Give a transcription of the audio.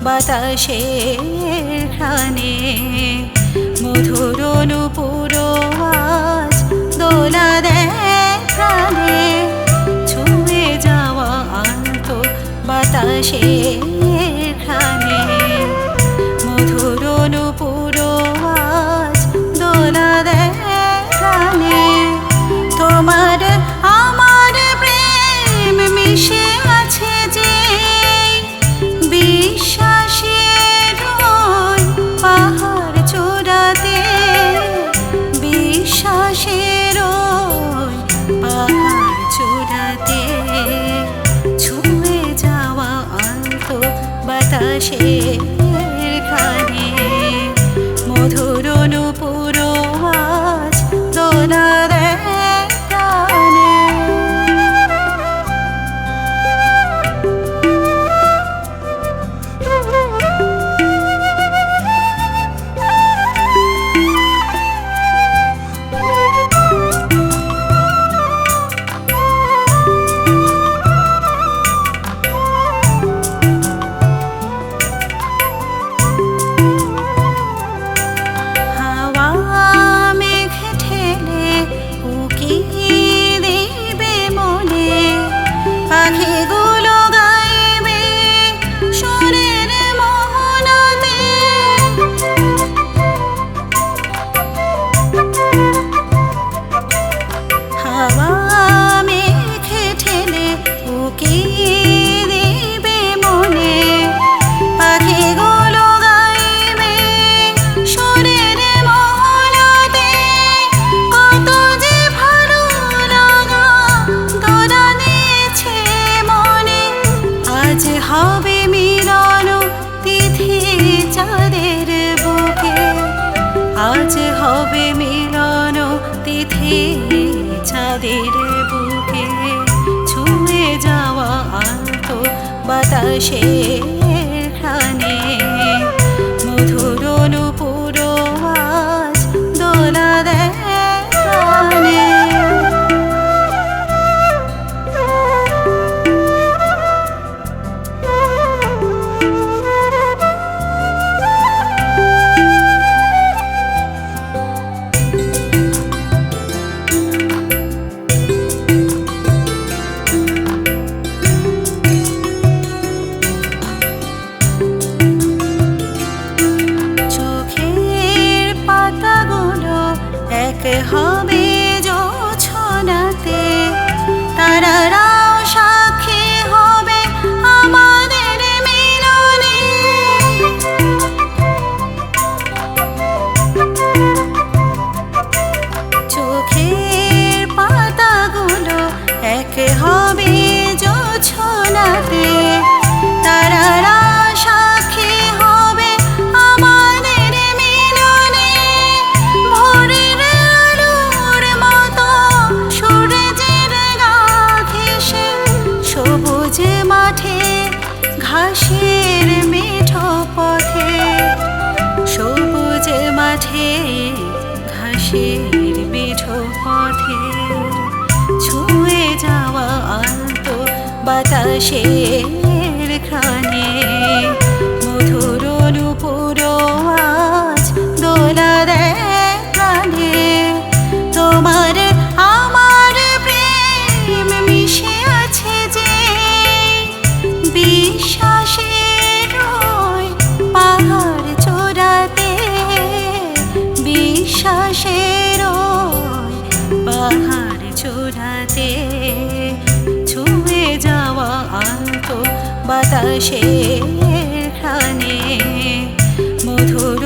বাতাসের ঘ্রাণে মধুর নূপুর আজ দোলা দেয় প্রাণে ছুঁয়ে যাওয়া আনত বাতাসের ঘ্রাণে মধুর নূপুর আজ দোলা দেয় প্রাণে তোমার আমার প্রেম মিশে আছে যে বিশ্বাসের পাহাড় চূড়াতে বিশ্বাসের পাহাড় চূড়াতে ছুঁয়ে যাওয়া আনত বাতাসের ঘ্রাণে মধুর নূপুর আজ দোলা দেয় প্রাণে। পাখিগুলো গাইবে সুরের মোহনাতে হাওয়া মেঘে ঠেলে উকি দিবে মনে পাখিগুলো গাইবে সুরের মোহনাতে কত যে ভালো লাগা দোলা দিয়েছে আজ হবে মিলন তিথি চাঁদের বুকে আজ হবে মিলন তিথি চাঁদের বুকে ছুঁয়ে যাওয়া আনত বাতাসের ঘ্রাণে মধুর নূপুর আজ দোলা দেয় প্রাণে। হবে জোছনাতে তারারাও সাক্ষী হবে আমাদের মিলনে চোখের পাতাগুলো এক হবে জোছনাতে তারারা সাক্ষী হবে আমাদের মিলনে ভোরের সবুজ মাঠে ঘাসের মেঠো পথে সবুজ মাঠে ঘাসের মেঠো পথে ছুঁয়ে যাওয়া আনত বাতাসের ঘ্রাণে মধুর নূপুর আজ দোলা দেয় প্রাণে তোমার আমার প্রেম মিশে আছে যে বিশ্বাসের পাহাড় চূড়াতে বিশ্বাসের পাহাড় চূড়াতে ছুঁয়ে যাওয়া আনত বাতাসের ঘ্রাণে মধুর